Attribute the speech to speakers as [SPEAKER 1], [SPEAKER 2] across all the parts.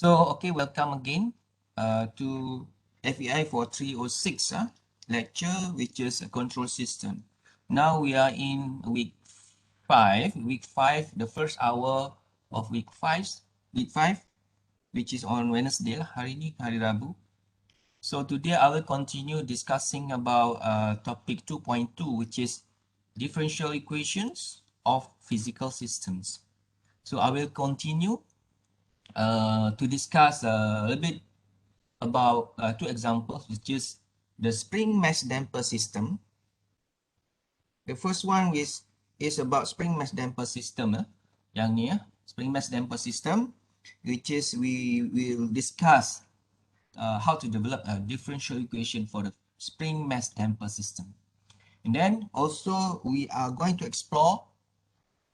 [SPEAKER 1] Okay, welcome again to FEI 4306 lecture, which is a control system. Now we are in week 5, the first hour of week 5, which is on Wednesday lah, hari ni, hari Rabu. So today I will continue discussing about topic 2.2, which is differential equations of physical systems. So I will continue to discuss a little bit about two examples, which is the spring mass damper system. The first one is about spring mass damper system. Yang ni spring mass damper system, which is we will discuss how to develop a differential equation for the spring mass damper system. And then also we are going to explore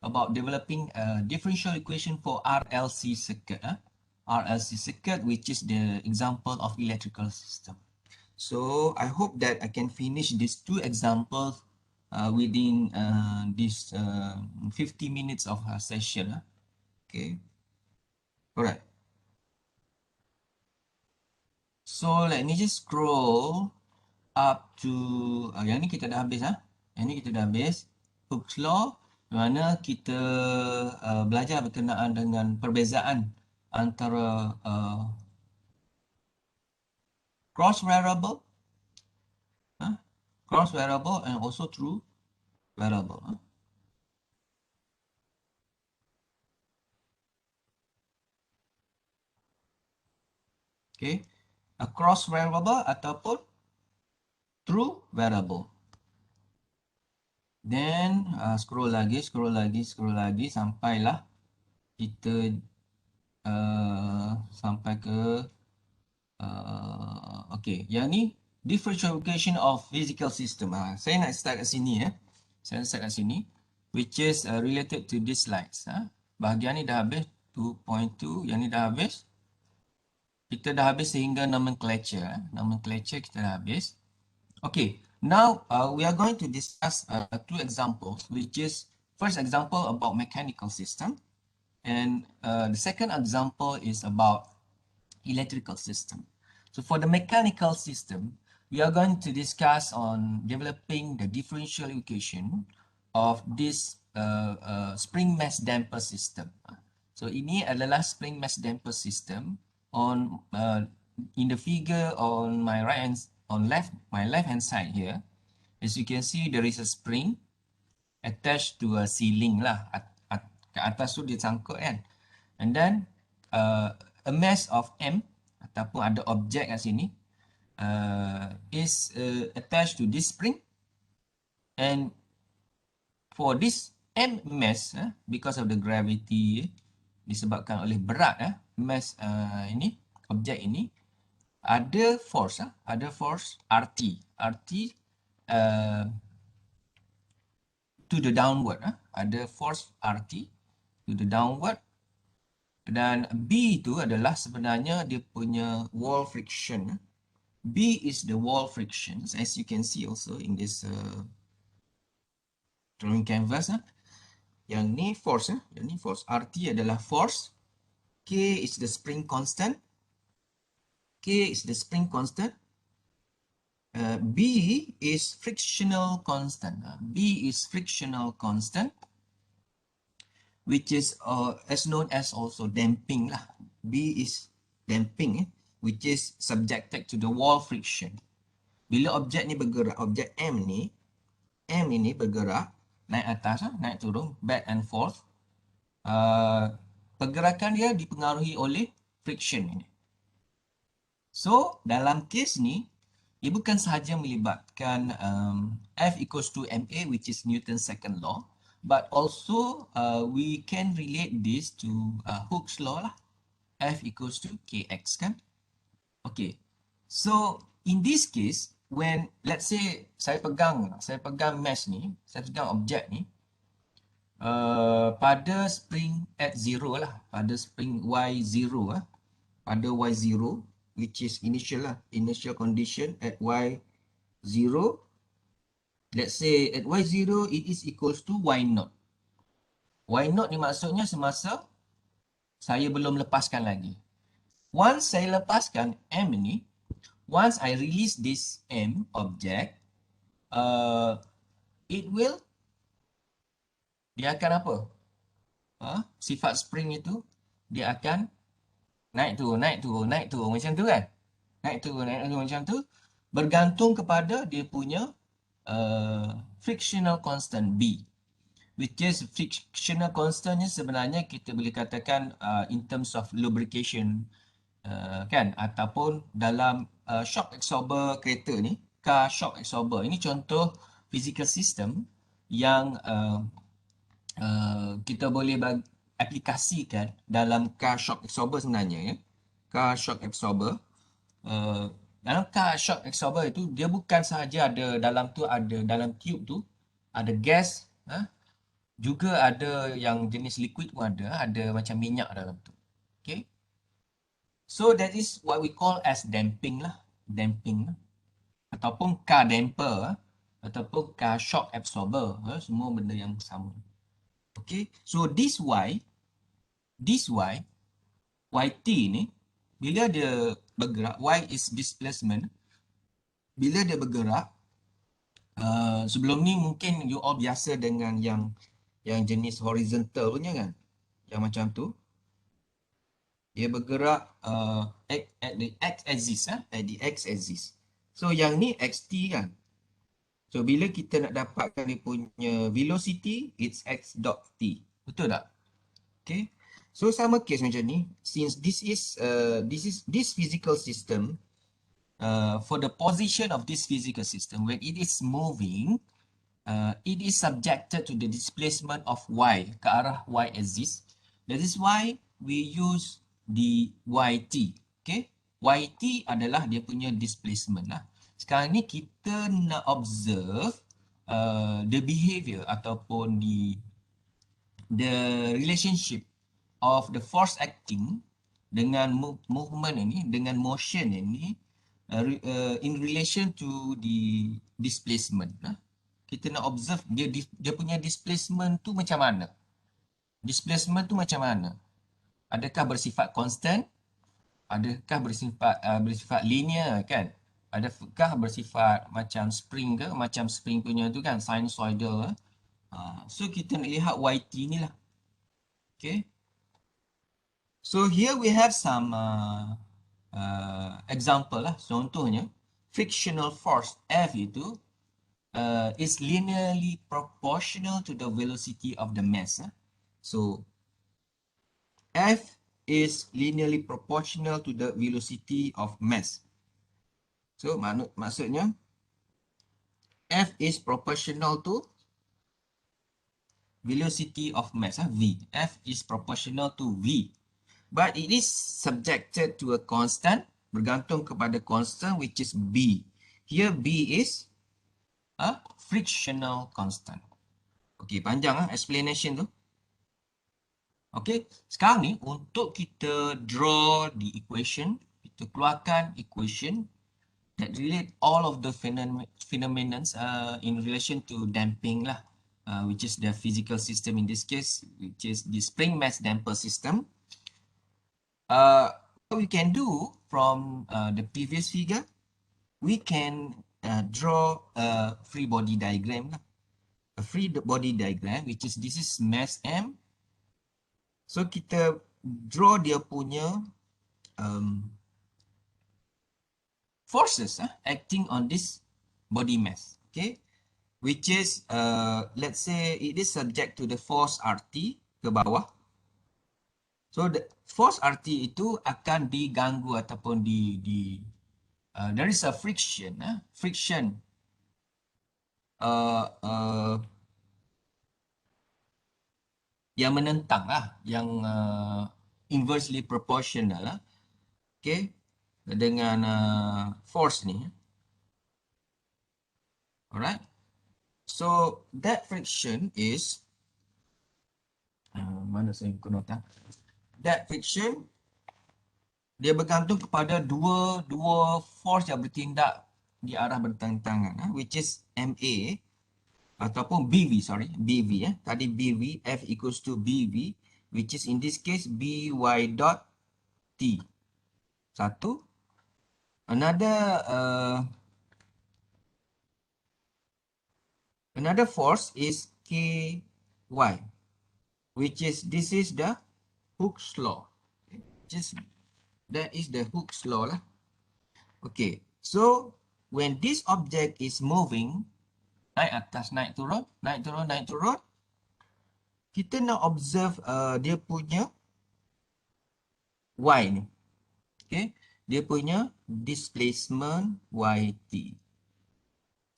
[SPEAKER 1] about developing a differential equation for RLC circuit. RLC circuit, which is the example of electrical system. So I hope that I can finish these two examples within this 50 minutes of our session. Okay. Alright. So let me just scroll up to yang ni kita dah habis Yang ni kita dah habis. Hooke's law, di mana kita belajar berkenaan dengan perbezaan antara cross variable, and also true variable. Okay, a cross variable ataupun true variable. Then scroll lagi sampailah kita sampai ke okay, yang ni differential equation of physical system. Saya nak start kat sini which is related to this slides. Bahagian ni dah habis 2.2, yang ni dah habis. Kita dah habis sehingga nomenclature. Nomenclature kita dah habis. Okay, now we are going to discuss two examples, which is first example about mechanical system, and the second example is about electrical system. So for the mechanical system, we are going to discuss on developing the differential equation of this spring mass damper system. So ini adalah spring mass damper system. On in the figure on my right hand, my left hand side here, as you can see, there is a spring attached to a ceiling lah. Ke atas tu dia sangkut kan. And then a mass of m ataupun ada objek kat sini is attached to this spring, and for this m mass because of the gravity disebabkan oleh berat mass ini, objek ini, ada force RT to the downward. Ada force RT to the downward, dan B itu adalah sebenarnya dia punya wall friction. B is the wall friction, as you can see also in this drawing canvas. Yang ni force, RT adalah force, K is the spring constant, B is frictional constant. Which is as known as also damping lah. B is damping, which is subjected to the wall friction. Bila objek ni bergerak, objek M ini bergerak, naik atas, naik turun, back and forth, pergerakan dia dipengaruhi oleh friction ini. So dalam kes ni, ia bukan sahaja melibatkan F equals to ma, which is Newton's second law, but also we can relate this to Hooke's law lah. F equals to kx kan. Okay, so in this case, when let's say saya pegang mesh ni, saya pegang objek ni, pada spring at zero lah, pada spring y0 pada y0, which is initial condition at y0. Let's say at y0 it is equals to y0. Y0 ni maksudnya semasa saya belum lepaskan lagi. Once saya lepaskan M ni, once I release this M object, it will, dia akan apa? Sifat spring itu, dia akan naik turun, naik turun, naik turun macam tu kan? Naik turun macam tu, bergantung kepada dia punya frictional constant B. Which is frictional constant ni sebenarnya kita boleh katakan in terms of lubrication, kan, ataupun dalam shock absorber kereta ni, car shock absorber ini contoh physical system yang kita boleh aplikasikan dalam car shock absorber sebenarnya, ya. Car shock absorber, dalam car shock absorber itu dia bukan sahaja ada dalam tu, ada dalam tube tu ada gas, juga ada yang jenis liquid pun ada macam minyak dalam tu. Okay. So that is what we call as damping lah. Damping lah. Ataupun car damper, ataupun car shock absorber. Semua benda yang sama. Okay. So this Y, YT ni, bila dia bergerak, Y is displacement. Bila dia bergerak, sebelum ni mungkin you all biasa dengan yang jenis horizontal punya kan. Yang macam tu. Dia bergerak at the x-axis, at the x-axis. So yang ni xt kan. So bila kita nak dapatkan dia punya velocity, it's x dot t. Betul tak? Okay. So sama case macam ni, since this physical system, for the position of this physical system, when it is moving, it is subjected to the displacement of y, ke arah y-axis. That is why we use the YT. Okay? YT adalah dia punya displacement lah. Sekarang ni kita nak observe the behavior ataupun the relationship of the force acting dengan movement ini, dengan motion ini, in relation to the displacement. Kita nak observe dia punya displacement tu macam mana. Displacement tu macam mana? Adakah bersifat constant? Adakah bersifat linear kan? Adakah bersifat macam spring ke? Macam spring punya tu kan, sinusoidal. So kita nak lihat YT ni lah. Okay. So here we have some example lah. Contohnya, frictional force F itu is linearly proportional to the velocity of the mass. So F is linearly proportional to the velocity of mass. So maksudnya F is proportional to velocity of mass, V. F is proportional to V. But it is subjected to a constant, bergantung kepada constant, which is B. Here B is a frictional constant. Okay, panjang explanation tu. Okay, sekarang ni untuk kita draw the equation, kita keluarkan equation that relate all of the phenomena in relation to damping lah, which is the physical system in this case, which is the spring mass damper system. What we can do from the previous figure, we can draw a free body diagram lah. A free body diagram, which is this is mass M. So kita draw dia punya forces acting on this body mass, okay, which is let's say it is subject to the force RT ke bawah. So the force RT itu akan diganggu ataupun there is a friction, yang menentang lah, yang inversely proportional lah, okay, dengan force ni. Alright. So that friction is mana saya buka nota. That friction dia bergantung kepada dua force yang bertindak di arah bertentangan, which is MA ataupun BV, BV. Tadi BV, F equals to BV, which is in this case BY dot T. Satu. Another force is Ky, which is, this is the Hooke's law. Just that is the Hooke's law lah. Okay, so when this object is moving, naik atas, naik turun, naik turun, naik turun, kita nak observe dia punya y ni. Okay, dia punya displacement yt.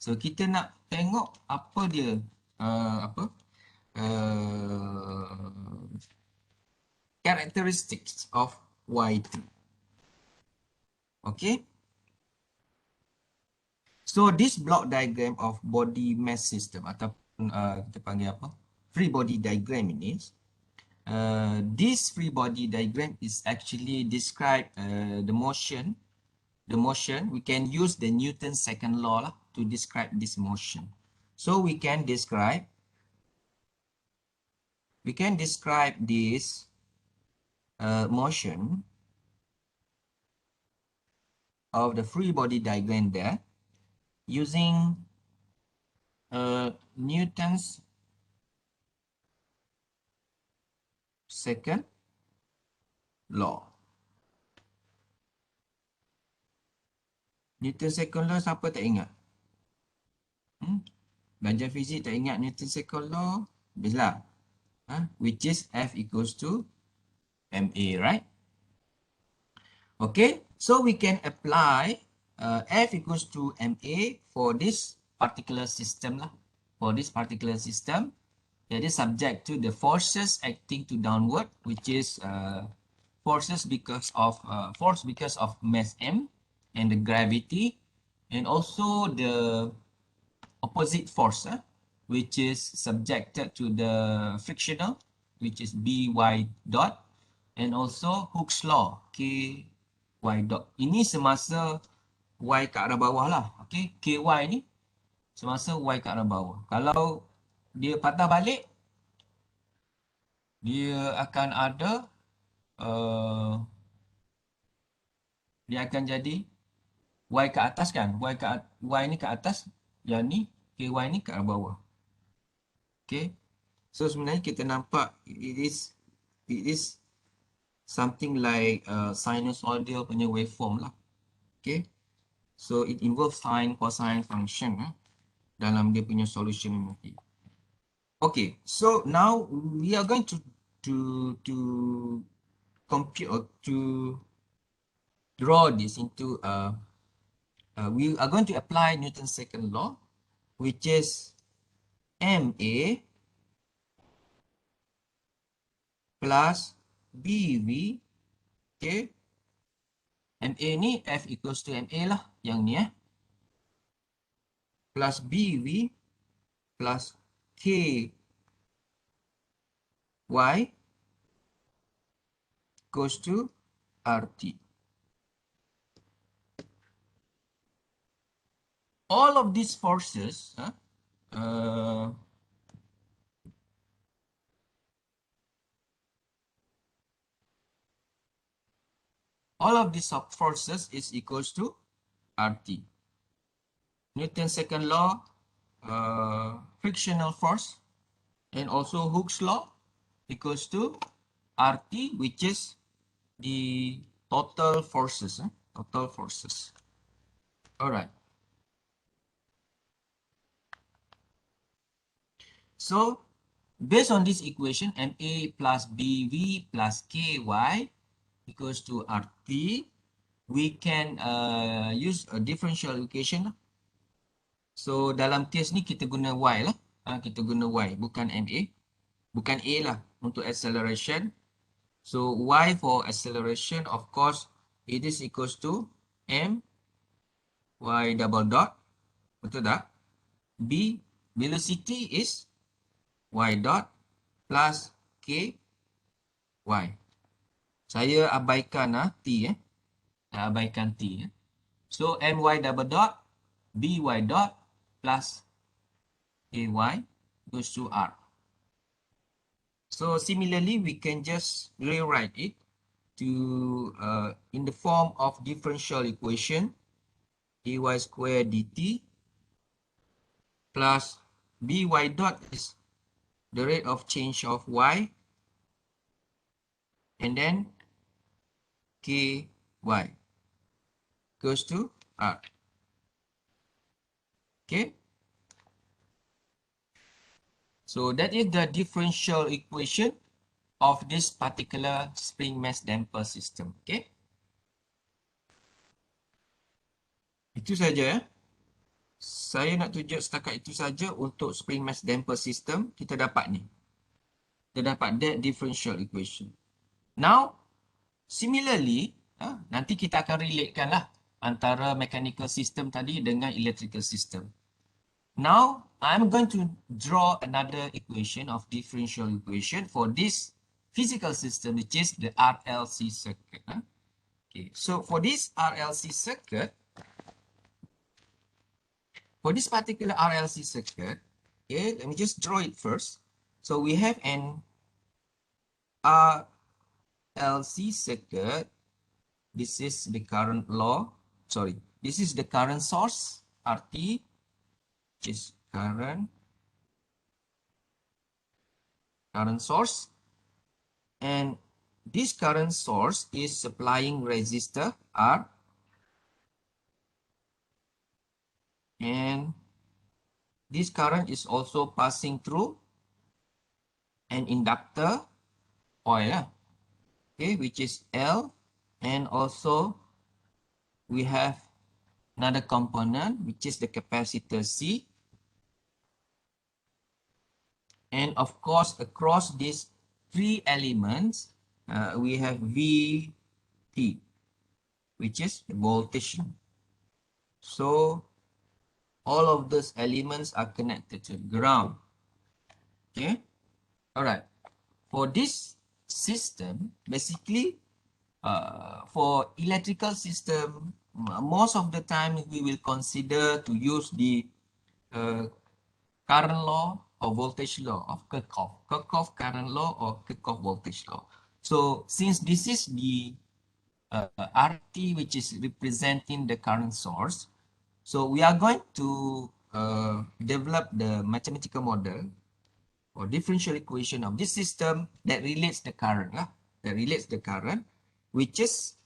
[SPEAKER 1] So kita nak tengok apa dia characteristics of yt. Okay. So this block diagram of body mass system ataupun kita panggil apa? Free body diagram ini. This free body diagram is actually describe the motion. The motion, we can use the Newton's second law lah, to describe this motion. So we can describe this motion of the free body diagram there using Newton's second law. Newton's second law siapa tak ingat? Belajar fizik tak ingat Newton's second law? Bisalah. Which is F equals to ma, right? Okay, so we can apply F equals to ma for this particular system lah. For this particular system, that is subject to the forces acting to downward, which is force because of mass m and the gravity, and also the opposite force, which is subjected to the frictional, which is by dot, and also Hooke's law, ky dot. Ini semasa y ke arah bawah lah. Okay, ky ni semasa y ke arah bawah. Kalau dia patah balik, dia akan ada dia akan jadi y ke atas kan, y ni ke atas, yang ni ky ni ke arah bawah. Okay, so sebenarnya kita nampak it is something like sinusoidal punya waveform lah. Okay, so it involves sine cosine function dalam dia punya solution nanti. Okay, so now we are going to compute or to draw this into we are going to apply Newton's second law, which is ma plus bv. Okay, ma ni F equals to ma lah, yang ni plus bv plus ky goes to RT. All of these forces, all of these forces is equals to RT. Newton's second law, frictional force, and also Hooke's law equals to RT, which is the total forces. Total forces. All right. So, based on this equation, MA plus BV plus KY equals to RT, we can use a differential equation. So, dalam case ni kita guna Y lah. Kita guna Y, bukan MA. Bukan A lah untuk acceleration. So, Y for acceleration, of course, it is equals to M Y double dot. Betul tak? B, velocity is Y dot plus K Y. Saya abaikan T. Saya abaikan T. So, My double dot, By dot plus Ky goes to R. So, similarly, we can just rewrite it to in the form of differential equation dy square dt plus by dot is the rate of change of y, and then ky goes to r. Okay, so that is the differential equation of this particular spring mass damper system. Okay, itu saja ya. Saya nak tunjuk setakat itu saja untuk spring mass damper system. Kita dapat ni. Kita dapat that differential equation. Now, similarly, nanti kita akan relatekan lah antara mechanical system tadi dengan electrical system. Now, I'm going to draw another equation of differential equation for this physical system, which is the RLC circuit. Okay, so for this RLC circuit, for this particular RLC circuit, okay, let me just draw it first. So we have an RLC circuit. This is the current law. Sorry, this is the current source, RT, which is current source. And this current source is supplying resistor R. And this current is also passing through an inductor oil, okay, which is L. And also we have another component, which is the capacitor C. And of course, across these three elements, we have VT, which is the voltage. So all of those elements are connected to ground. Okay, all right. For this system, basically, for electrical system, most of the time we will consider to use the current law or voltage law of Kirchhoff current law or Kirchhoff voltage law. So since this is the RT, which is representing the current source, so we are going to develop the mathematical model or differential equation of this system that relates the current, which is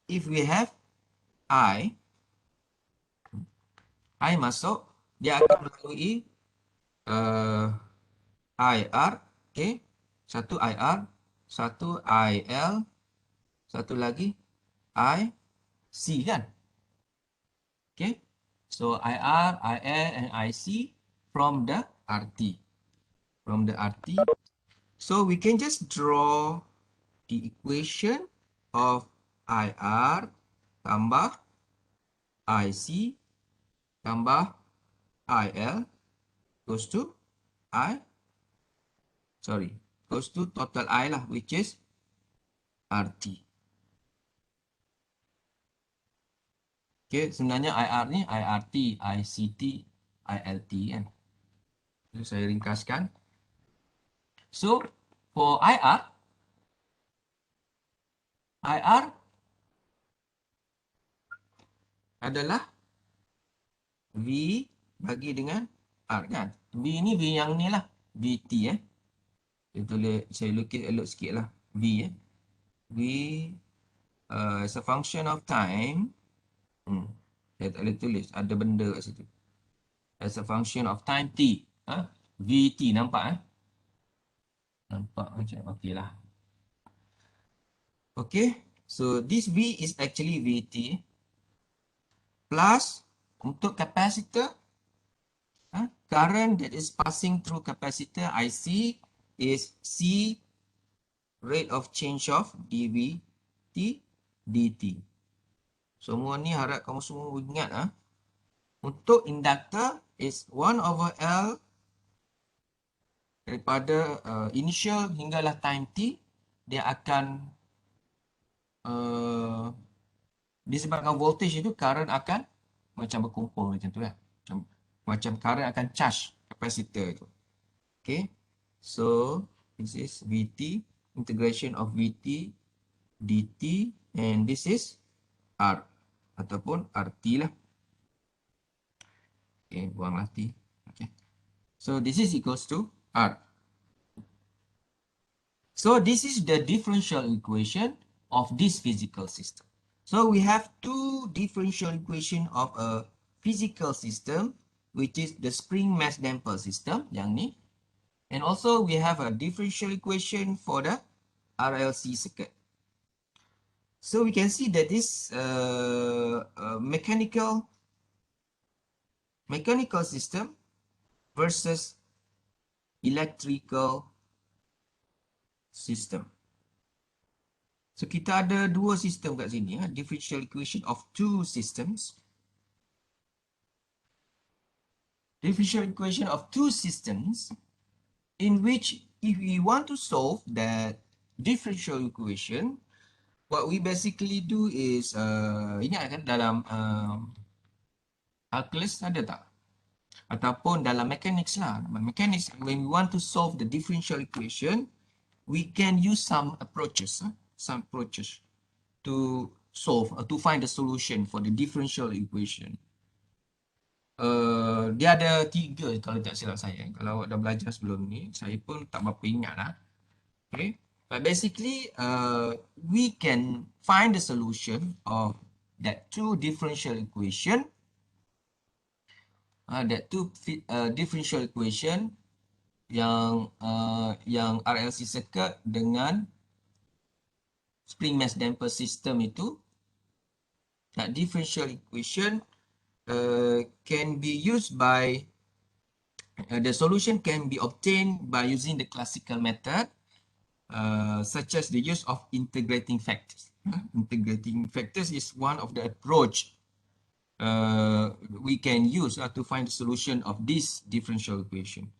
[SPEAKER 1] if we have I masuk, dia akan melalui IR, okay, satu IR, satu IL, satu lagi IC kan. Okay, so IR, IL, and IC from the RT. So we can just draw the equation of IR tambah IC tambah IL goes to goes to total I lah, which is RT. Okay, sebenarnya IR ni IRT, ICT, ILT kan. So, saya ringkaskan. So, for IR adalah V bagi dengan R kan. V ni V yang ni lah, VT saya lukis elok sikit lah. V V as a function of time. Saya tak boleh tulis, ada benda kat situ. As a function of time T. VT, nampak nampak macam okey lah. Okay, so this V is actually VT plus untuk capacitor, current that is passing through capacitor IC is C, rate of change of dVt dt. Semua ni harap kamu semua ingat. Untuk inductor is 1 over L daripada initial hinggalah time T. Dia akan disebabkan voltage itu, current akan macam berkumpul macam tu kan. Macam current akan charge capacitor itu. Okay, so this is VT, integration of VT dt, and this is R ataupun RT lah. Okay, buanglah T. Okay. So this is equals to R. So this is the differential equation of this physical system. So we have two differential equation of a physical system, which is the spring mass damper system, yang ni. And also we have a differential equation for the RLC circuit. So we can see that this mechanical system versus electrical system. So kita ada dua sistem kat sini, differential equation of two systems. Differential equation of two systems in which if we want to solve that differential equation, what we basically do is, ingat kan dalam calculus ada tak? Ataupun dalam mechanics lah. Mechanics, when we want to solve the differential equation, we can use some approaches to solve or to find the solution for the differential equation. Dia ada tiga kalau tak silap saya. Kalau awak dah belajar sebelum ni, saya pun tak berapa ingat lah. Okay. But basically, we can find the solution of that two differential equation. Differential equation yang RLC circuit dengan spring mass damper system itu. That differential equation can be used by the solution can be obtained by using the classical method, such as the use of integrating factors. Integrating factors is one of the approach we can use to find the solution of this differential equation.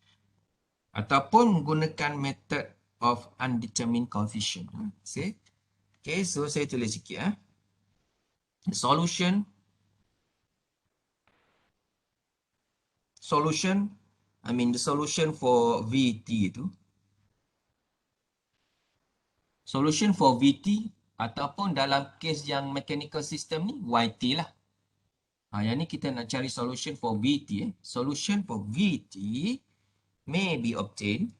[SPEAKER 1] Ataupun menggunakan method of undetermined coefficient. See? Okay, so saya tulis sikit. The solution the solution for VT itu. Solution for VT ataupun dalam case yang mechanical system ni YT lah. Yang ni kita nak cari solution for VT. Solution for VT may be obtained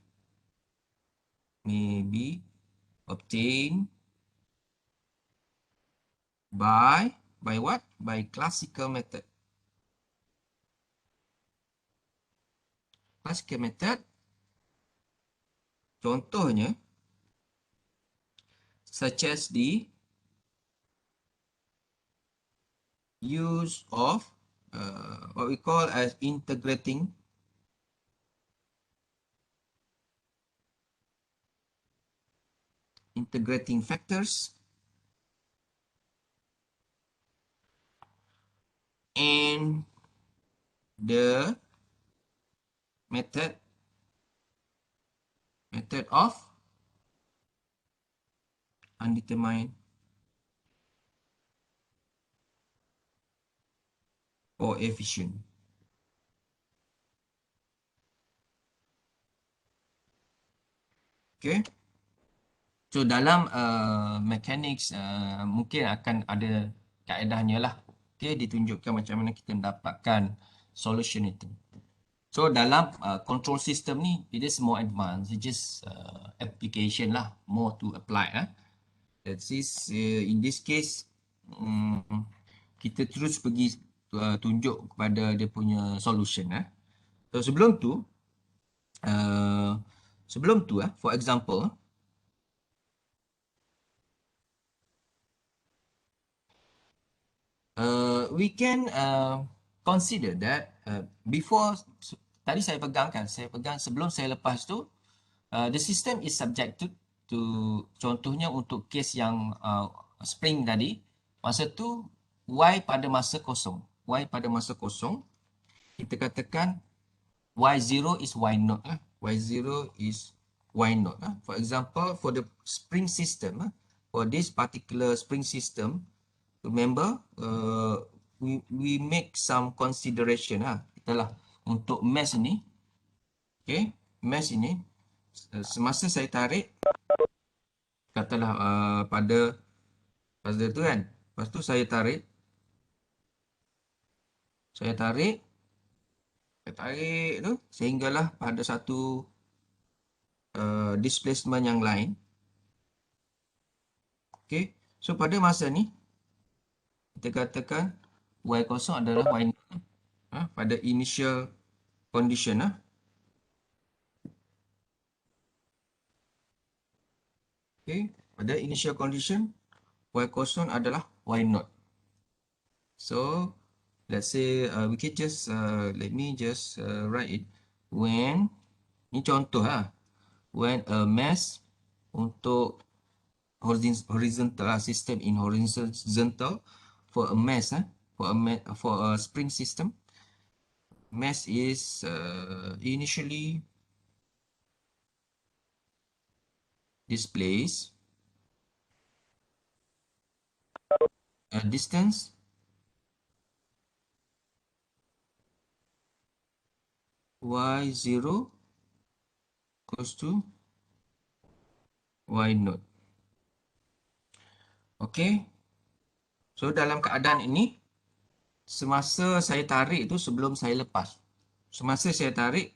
[SPEAKER 1] by what? By classical method. Classical method, contohnya such as the use of what we call as integrating factors and the method of undetermined coefficient. Okay. So dalam mechanics mungkin akan ada kaedahnya lah. Okay, ditunjukkan macam mana kita mendapatkan solution itu. So dalam control system ni, it is more advanced. It's just application lah, more to apply. That is, in this case, kita terus pergi tunjuk kepada dia punya solution. So sebelum tu, for example, we can consider that before, tadi saya pegang sebelum saya lepas tu, the system is subjected to, contohnya untuk case yang spring tadi, masa tu Y pada masa kosong. Kita katakan Y0 is Y0. Y0 is Y0. For example, for the spring system, for this particular spring system, remember, we make some consideration. Itulah untuk mass ini. Okay, mass ini, semasa saya tarik, katalah pada Puzzle tu kan. Lepas tu saya tarik. Saya tarik. Saya tarik tu. Sehinggalah pada satu displacement yang lain. Okay. So pada masa ni, kita katakan Y kosong adalah Y naught. Pada initial condition. Okay. Pada initial condition, Y kosong adalah Y naught. So, let's say we can just, let me just write it. When, ni contoh lah. When a mass untuk horizontal system in horizontal for a mass for a spring system, mass is initially displaced a distance y0 equals to y naught. Okay. So dalam keadaan ini, semasa saya tarik tu sebelum saya lepas. Semasa saya tarik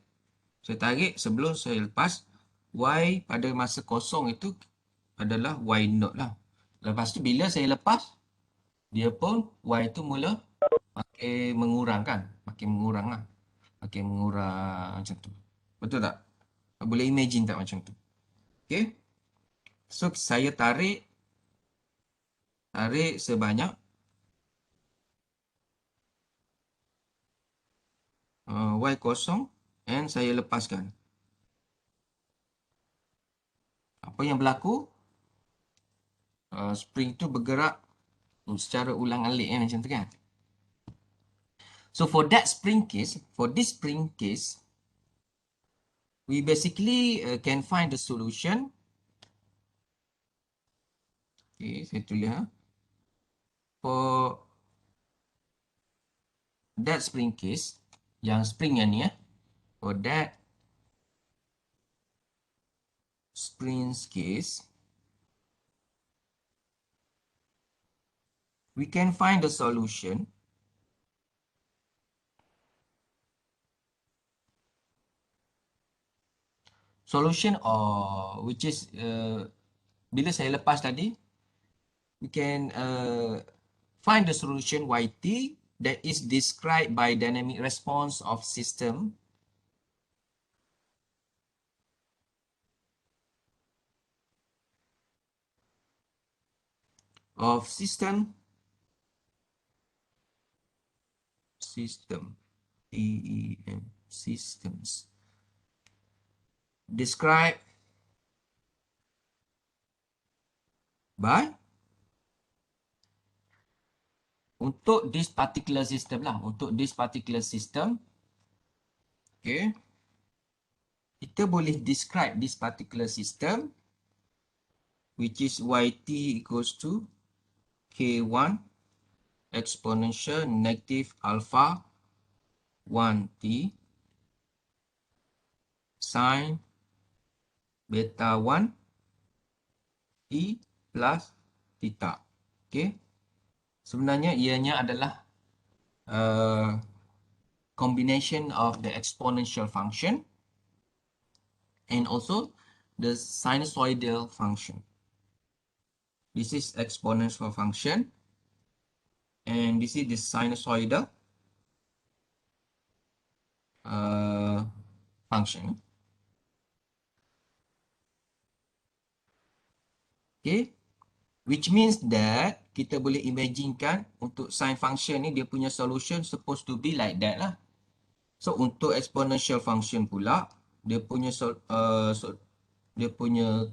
[SPEAKER 1] sebelum saya lepas, Y pada masa kosong itu adalah Y naught lah. Lepas tu bila saya lepas, dia pun Y itu mula makin mengurang kan. Makin mengurang lah. Makin mengurang macam tu. Betul tak? Boleh imagine tak macam tu? Okay. So saya tarik sebanyak Y kosong and saya lepaskan. Apa yang berlaku? Spring tu bergerak secara ulang-alik macam tu kan. So for this spring case, we basically can find the solution. Okay, saya tulis for that spring case, yang spring yang ni for that spring case, we can find the solution or which is bila saya lepas tadi, we can find the solution YT that is described by dynamic response of system systems described by untuk this particular system lah, untuk this particular system. Okay, kita boleh describe this particular system which is yt equals to k1 exponential negative alpha 1t sin beta 1 e plus theta. Okay, sebenarnya ianya adalah combination of the exponential function and also the sinusoidal function. This is exponential function and this is the sinusoidal function. Okay, which means that kita boleh imaginekan untuk sin function ni dia punya solution supposed to be like that lah. So untuk exponential function pula dia punya dia punya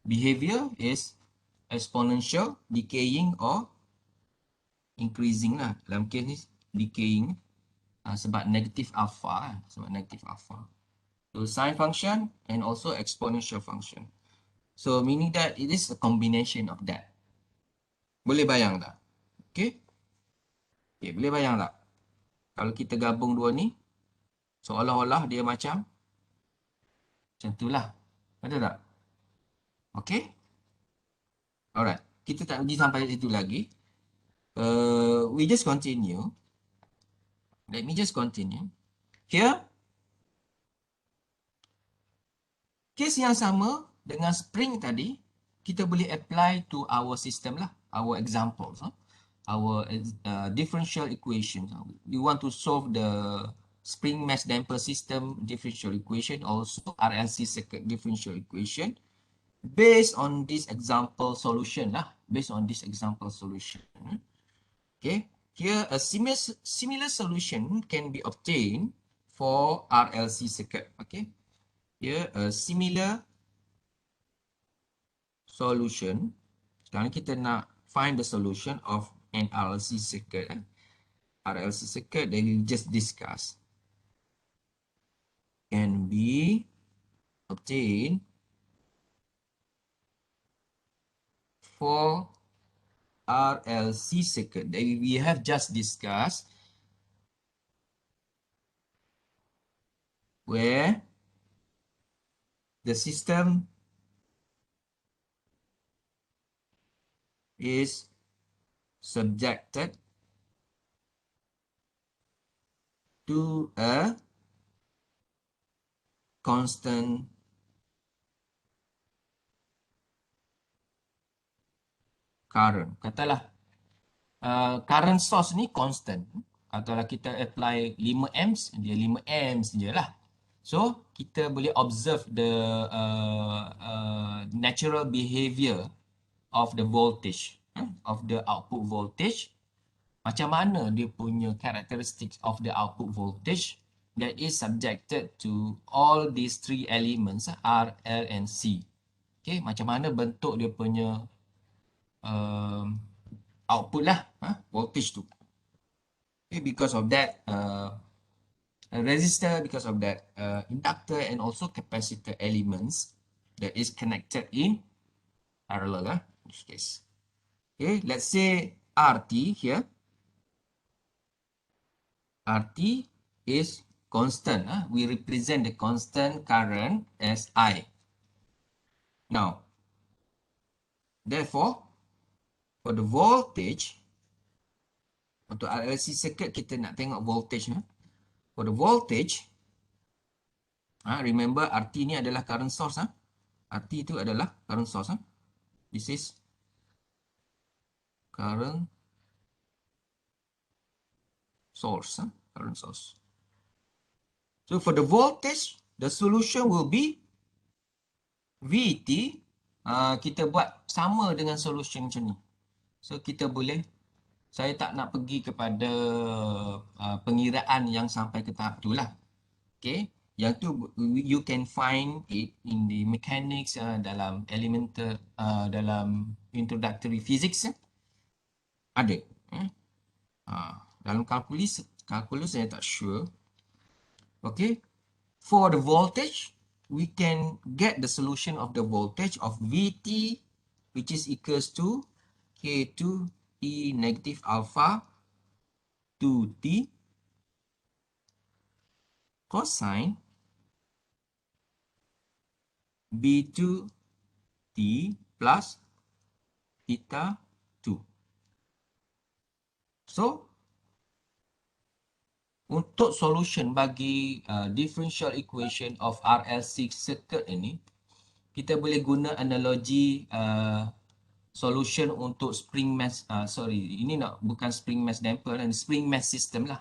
[SPEAKER 1] behavior is exponential, decaying or increasing lah. Dalam case ni decaying sebab negative alpha So sin function and also exponential function. So meaning that it is a combination of that. Boleh bayang tak? Okay. Okay, boleh bayang tak? Kalau kita gabung dua ni, seolah-olah dia macam tu lah. Betul tak? Okay. Alright. kita tak pergi sampai situ lagi. We just continue. Let me just continue. Here, case yang sama dengan spring tadi, kita boleh apply to our system lah, our examples, our differential equation. We want to solve the spring mass damper system differential equation, also RLC circuit differential equation, based on this example solution lah, based on this example solution. Okay, here a similar solution can be obtained for RLC circuit. Okay, here a similar solution. Sekarang kita nak find the solution of an RLC circuit. RLC circuit that we just discussed can be obtained for RLC circuit that we have just discussed, where the system is subjected to a constant current. Katalah current source ni constant. Katalah kita apply 5 amps, dia 5 amps je lah. So, kita boleh observe the natural behavior of the voltage, of the output voltage. Macam mana dia punya characteristics of the output voltage that is subjected to all these three elements, R, L and C. Okay, macam mana bentuk dia punya output lah, voltage tu. Okay, because of that, a resistor, because of that, inductor and also capacitor elements that is connected in parallel, in this case. Okay, let's say RT here. RT is constant. We represent the constant current as I. Now, therefore, for the voltage, untuk RLC circuit kita nak tengok voltage. For the voltage, remember RT ni adalah current source. RT itu adalah current source. This is current source. Current source. So for the voltage, the solution will be VT. Kita buat sama dengan solution macam ni. So kita boleh, saya tak nak pergi kepada pengiraan yang sampai ke tahap tu lah. Okay, yang tu you can find it in the mechanics, dalam elemental, dalam introductory physics, ada. Dalam kalkulus saya tak sure. Okay, for the voltage, we can get the solution of the voltage of Vt, which is equals to K2 E negative alpha 2T cosine B2T plus theta 2. So, untuk solution bagi differential equation of RLC circuit ini, kita boleh guna analogi solution untuk spring mass, ini bukan spring mass damper, dan spring mass system lah.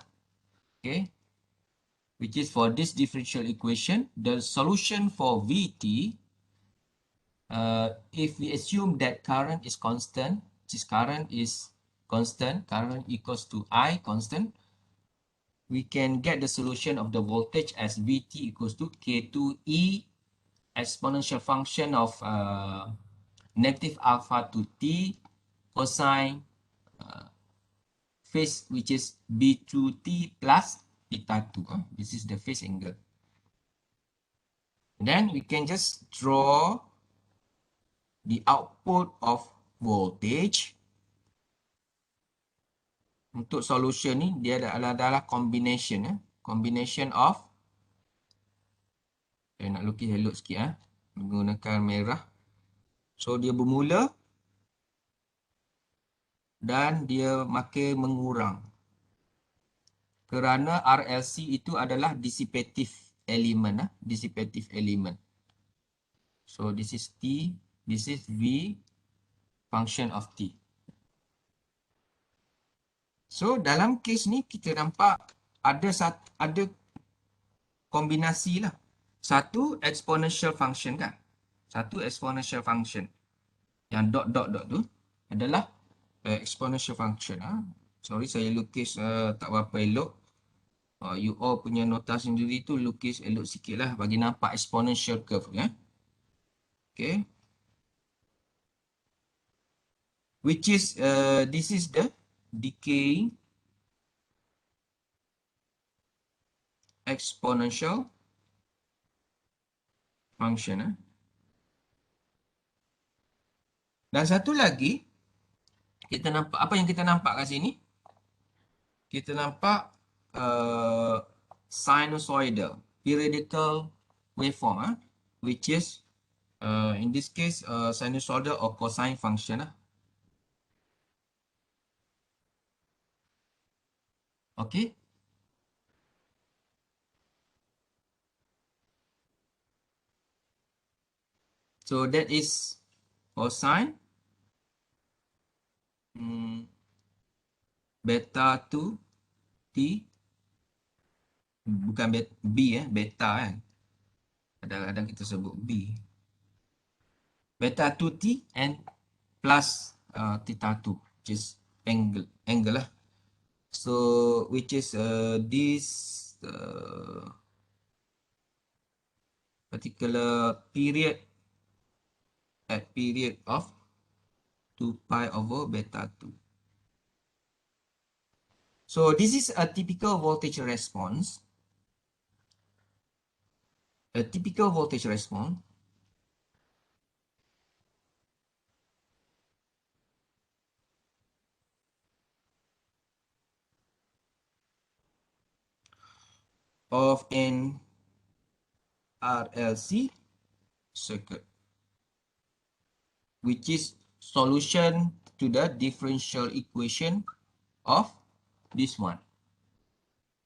[SPEAKER 1] Okay, which is for this differential equation, the solution for Vt, if we assume that current is constant, this current is constant, current equals to I constant, we can get the solution of the voltage as Vt equals to K2E exponential function of negative alpha to T cosine phase, which is B2T plus theta 2. This is the phase angle. Then we can just draw the output of voltage. Untuk solution ni, dia adalah combination. Combination of, saya nak lukis elok sikit, menggunakan merah. So dia bermula dan dia makin mengurang. Kerana RLC itu adalah dissipative element. Dissipative element. So this is T, this is V, function of T. So dalam kes ni kita nampak ada kombinasi lah. Satu exponential function kan. Satu exponential function. Yang dot tu adalah exponential function. Sorry saya lukis tak berapa elok. You all punya nota sendiri tu lukis elok sikit lah bagi nampak exponential curve ya. Okay. Which is this is the decaying exponential function. Dan satu lagi kita nampak apa yang kita nampak kat sini? Kita nampak sinusoidal periodical waveform which is in this case sinusoidal or cosine function Okay. So that is cosine beta 2 t bukan B beta kan. Kadang-kadang kita sebut B. Beta 2t and plus theta 2 which is angle lah. So which is this particular period at period of 2 pi over beta 2. So this is a typical voltage response. A typical voltage response of an RLC circuit, which is solution to the differential equation of this one.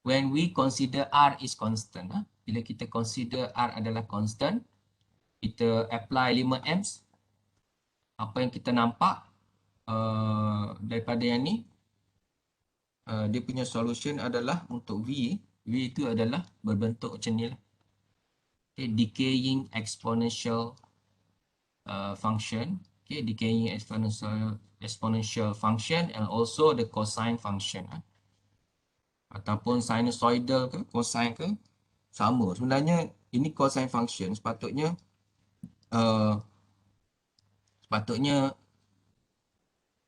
[SPEAKER 1] When we consider R is constant, bila kita consider R adalah constant, kita apply 5 amps, apa yang kita nampak daripada yang ni, dia punya solution adalah untuk V itu adalah berbentuk macam ni lah. Okay, decaying exponential function, okay, decaying exponential function and also the cosine function. Ataupun sinusoidal ke, cosine ke, sama. Sebenarnya ini cosine function sepatutnya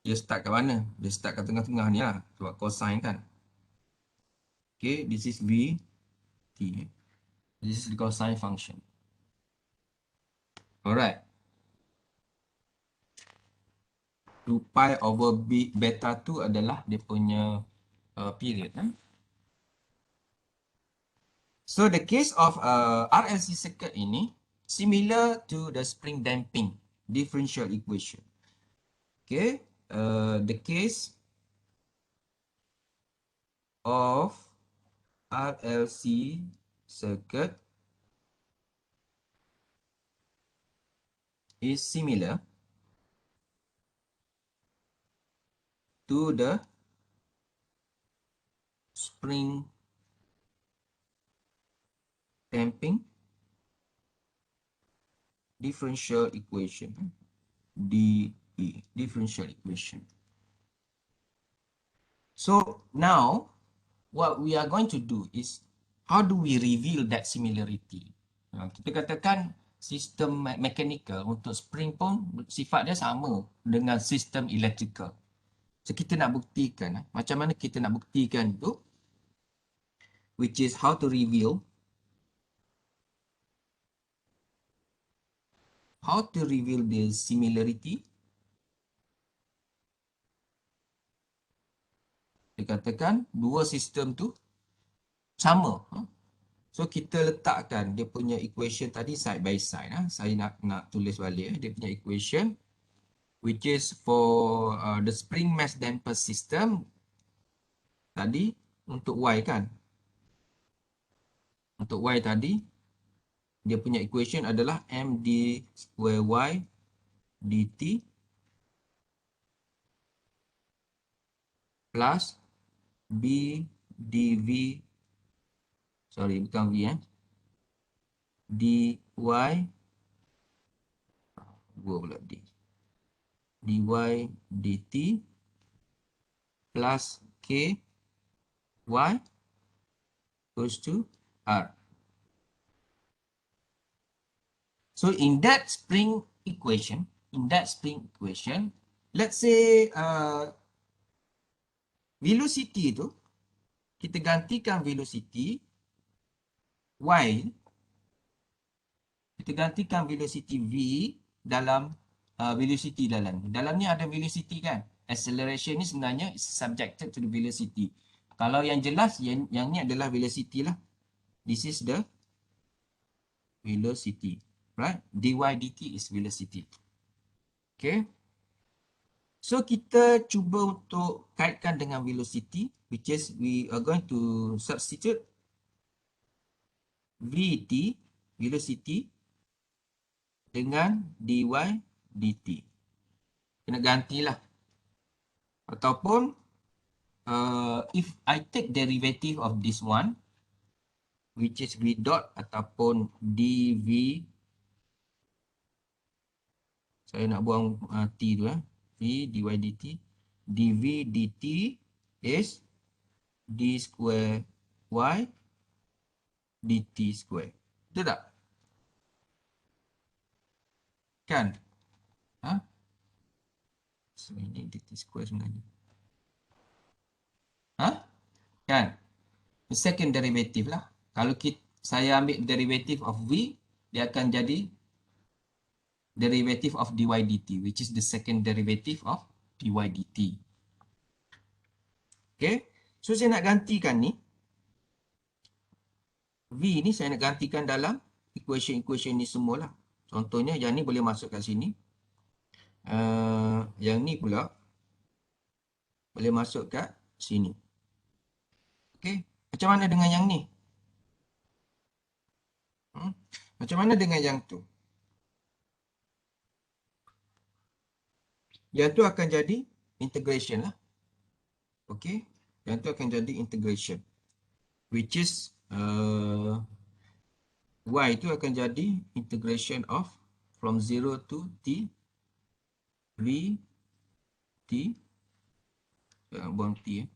[SPEAKER 1] dia start kat mana? Dia start kat tengah-tengah ni lah. Sebab cosine kan. Okay, this is V, T. This is the cosine function. Alright. 2 pi over B, beta 2 adalah dia punya period. So the case of RLC circuit ini similar to the spring damping differential equation. Okay, the case of RLC circuit is similar to the spring damping differential equation, DE, differential equation. So now what we are going to do is how do we reveal that similarity? Kita katakan sistem mechanical untuk spring pun sifat dia sama dengan sistem electrical. So kita nak buktikan macam mana kita nak buktikan tu, which is how to reveal the similarity. Dia katakan dua sistem tu sama. So kita letakkan dia punya equation tadi side by side. Saya nak tulis balik dia punya equation which is for the spring mass damper system tadi untuk Y kan. Untuk Y tadi, dia punya equation adalah md square Y dt plus b dv, sorry bukan v dy, gua pula d, dy dt plus k y goes to r. So in that spring equation, let's say velocity tu, kita gantikan velocity y, kita gantikan velocity v dalam velocity dalam ni ada velocity kan. Acceleration ni sebenarnya is subjected to the velocity. Kalau yang jelas, yang ni adalah velocity lah. This is the velocity, right? dy dt is velocity. Okay. So kita cuba untuk kaitkan dengan velocity, which is we are going to substitute vt, velocity, dengan dy dt. Kena gantilah. Ataupun if I take derivative of this one, which is v dot ataupun dv, saya nak buang t tu v dy dt, dv dt is d square y dt square. Betul tak? Kan? Ha? So ini dt square sebenarnya. Ha? Kan? The second derivative lah. Kalau saya ambil derivative of v, dia akan jadi derivative of dy dt, which is the second derivative of dy dt. Okay, so saya nak gantikan ni, v ni saya nak gantikan dalam equation ni semualah. Contohnya yang ni boleh masuk kat sini, yang ni pula boleh masuk kat sini. Okay, macam mana dengan yang ni? Macam mana dengan yang tu? Yang tu akan jadi integration lah. Okay, yang tu akan jadi integration, which is y itu akan jadi integration of from 0 to t v t, buang t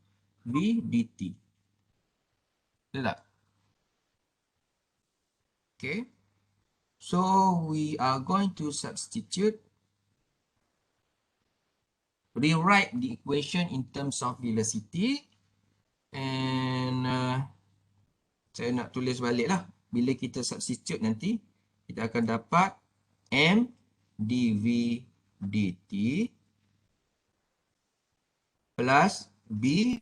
[SPEAKER 1] v dt. Betul tak? Okay, so we are going to substitute, rewrite the equation in terms of velocity, and saya nak tulis balik lah. Bila kita substitute nanti, kita akan dapat m dv dt plus b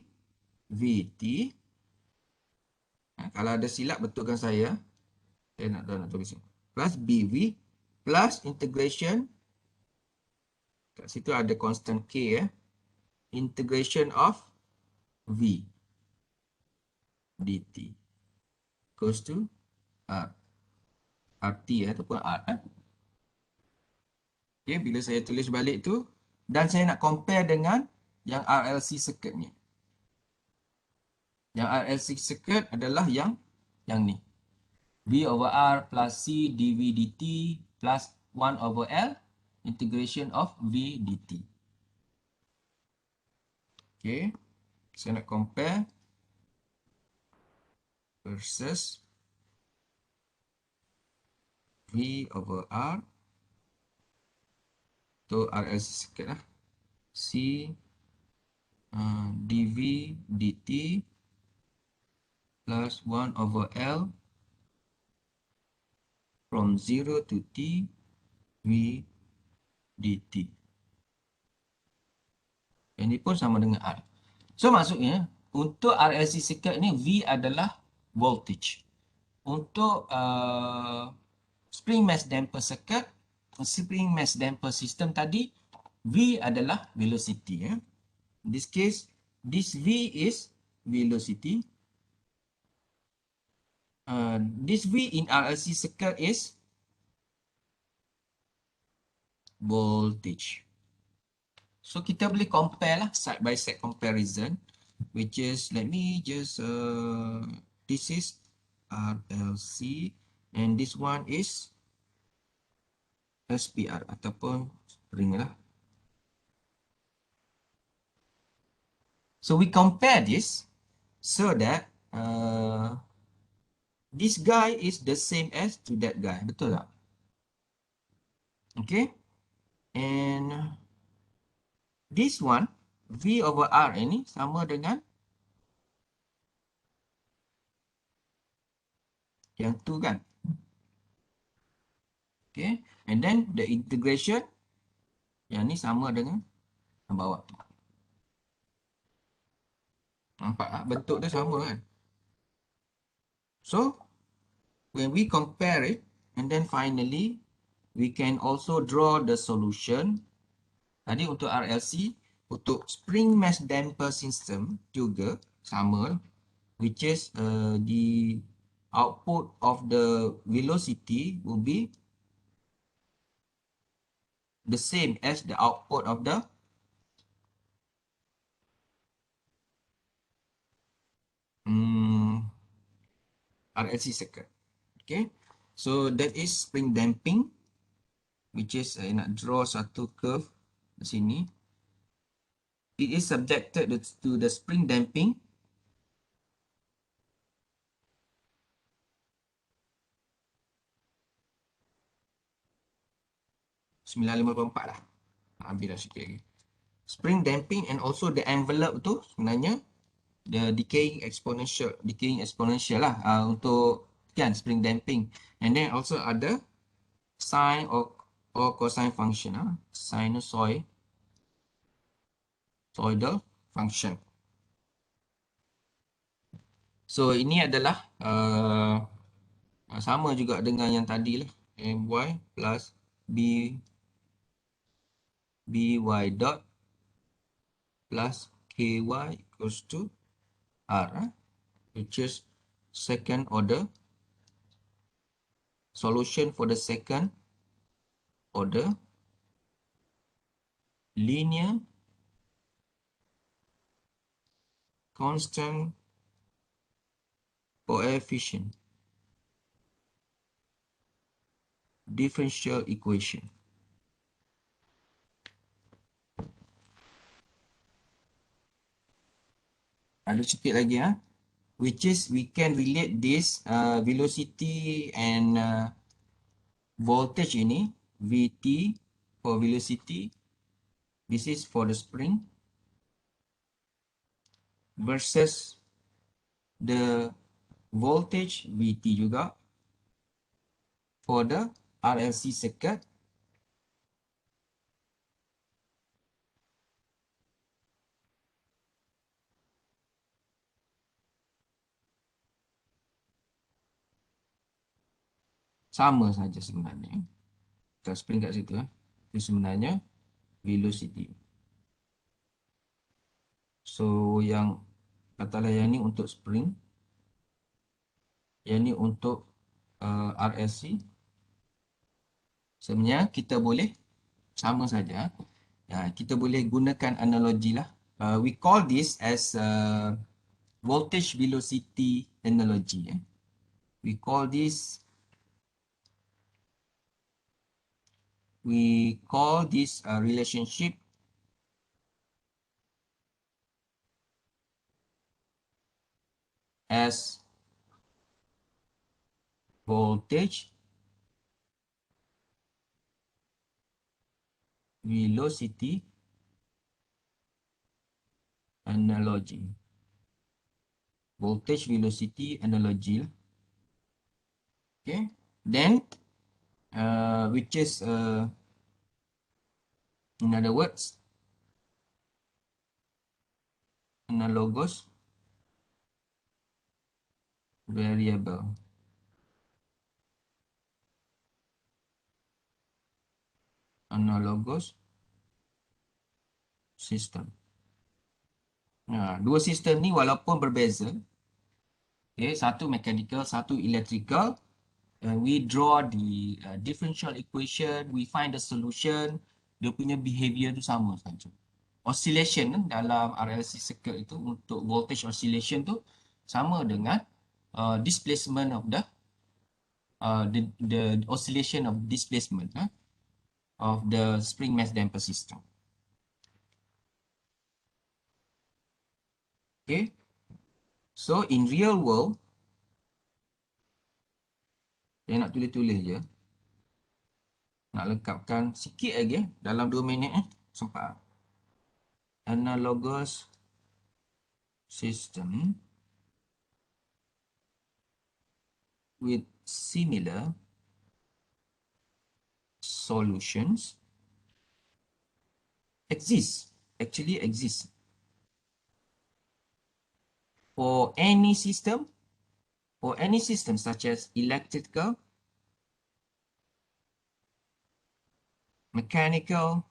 [SPEAKER 1] vt. Kalau ada silap, betulkan saya. Saya nak tulis plus bv plus integration, kat situ ada constant k integration of v dt goes to r, rt ataupun r. Okay, bila saya tulis balik tu, dan saya nak compare dengan yang RLC circuit-nya. Yang RLC circuit adalah yang ni, v over r plus c dv dt plus 1 over l integration of v dt. Okay, saya nak compare versus v over r to RLC circuit lah, c dv dt plus 1 over l from 0 to t v dt. Ini pun sama dengan R. So maksudnya untuk RLC circuit ni V adalah voltage. Untuk spring mass damper circuit, spring mass damper system tadi, V adalah velocity. In this case, this V is velocity. This V in RLC circuit is voltage. So kita boleh compare lah, side by side comparison, which is, let me just, this is RLC and this one is SPR ataupun spring lah. So we compare this so that this guy is the same as to that guy. Betul tak? Okay. And this one, V over R ini sama dengan yang tu kan? Okay. And then the integration, yang ni sama dengan yang bawah. Nampak tak? Bentuk dia sama kan? So, when we compare it, and then finally, we can also draw the solution. Tadi untuk RLC, untuk spring mass damper system juga sama, which is the output of the velocity will be the same as the output of the RLC circuit. Okay, so that is spring damping, which is nak draw satu curve di sini. It is subjected to the spring damping. (954) lah. Ambil dah sikit lagi. Spring damping and also the envelope tu sebenarnya the decaying exponential lah untuk kan spring damping. And then also ada sine or cosine function, sinusoidal function. So ini adalah sama juga dengan yang tadi lah, my plus by dot plus ky equals to r, which is second order solution for the second order linear constant coefficient differential equation. Ada sikit lagi which is we can relate this velocity and voltage ini, Vt for velocity, this is for the spring, versus the voltage Vt juga for the RLC circuit. Sama saja sebenarnya. Kita spring kat situ. Itu sebenarnya velocity. So yang katalah yang ni untuk spring, yang ni untuk RLC. Sebenarnya kita boleh sama saja. Kita boleh gunakan analogi lah. We call this as voltage velocity analogy. We call this relationship as voltage velocity analogy. Voltage velocity analogy. Okay. Then, which is in other words, analogous variable. Analogous system. Nah, dua sistem ni walaupun berbeza, okay, satu mechanical, satu electrical, and we draw the differential equation, we find the solution, dia punya behavior tu sama saja. Oscillation dalam RLC circuit itu untuk voltage oscillation tu sama dengan displacement of the oscillation of displacement of the spring mass damper system. Okay, so in real world, saya nak tulis-tulis je, nak lengkapkan sikit lagi dalam 2 minit sempat. Analogous system with similar solutions actually exist for any system such as electrical, mechanical,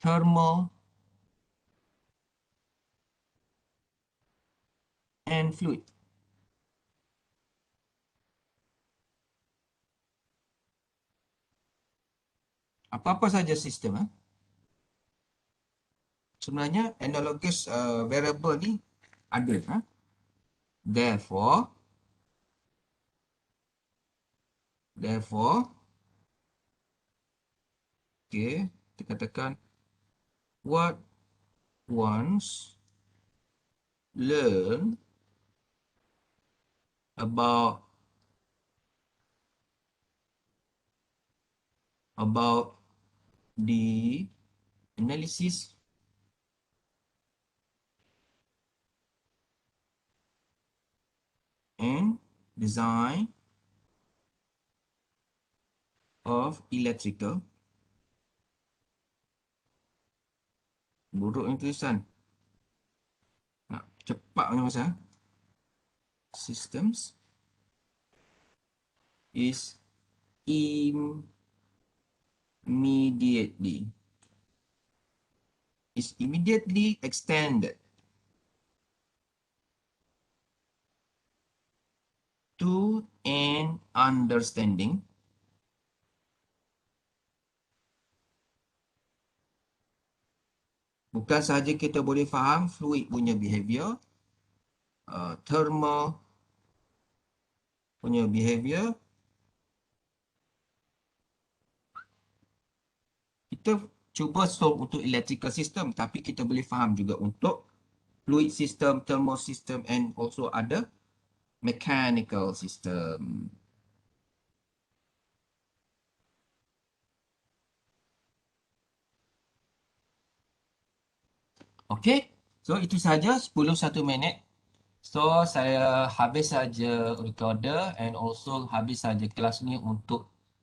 [SPEAKER 1] thermal, and fluid. Apa-apa saja sistem sebenarnya analogous variable ni ada. Therefore, okay, kita katakan what once learn about the analysis and design of electrical. Buruk ni tulisan. Nak cepat punya masa. Systems is immediately extended to an understanding bukan sahaja kita boleh faham fluid punya behavior, thermal punya behavior, kita cuba solve untuk electrical system, tapi kita boleh faham juga untuk fluid system, thermal system, and also ada mechanical system. Okay, so itu saja 11 minit. So saya habis saja recorder and also habis saja kelas ni untuk